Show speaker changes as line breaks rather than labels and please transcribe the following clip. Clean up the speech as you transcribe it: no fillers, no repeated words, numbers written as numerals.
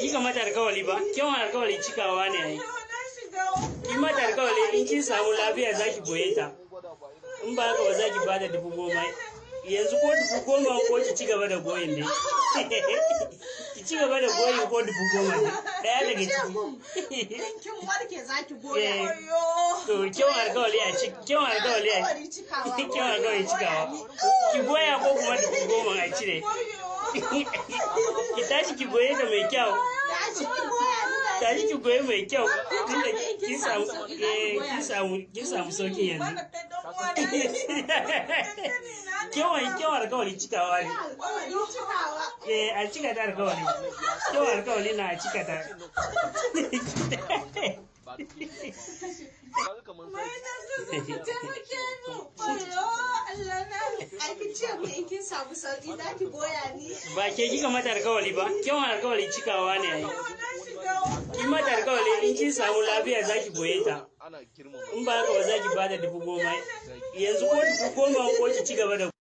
kika mata alkawali ba, kyawun alkawali cikawa ne ai. Ki mata alkawali in kin samu lafiya zaki goye ta. In ba haka ba zaki bada 10,000. Yanzu ko 10,000 ko ki ci gaba da goyin dai. Ki ci gaba da goyin ko 10,000 daya daga ciki.
Kin warke zaki goya.
To kyawun alkawali a kyawun alkawali cikawa. Ki goya ko kuma 10,000 a cire. Ki tashi ki goye ta mai kyau. Tashi ki goye mai kyau. Tunda kin samu sauki yanzu. Kyawun alkawali cikawa ne. A cika ta alkawali. Kyawun alkawali na a cika ta. Ba ke kika mata alkawali ba, kyawun alkawali cikawa ne ai. Ki mata alkawali in kin samu lafiya zaki goye ta. In ba haka ba zaki bada 10,000. Yanzu ko 10,000 ko ki ci gaba da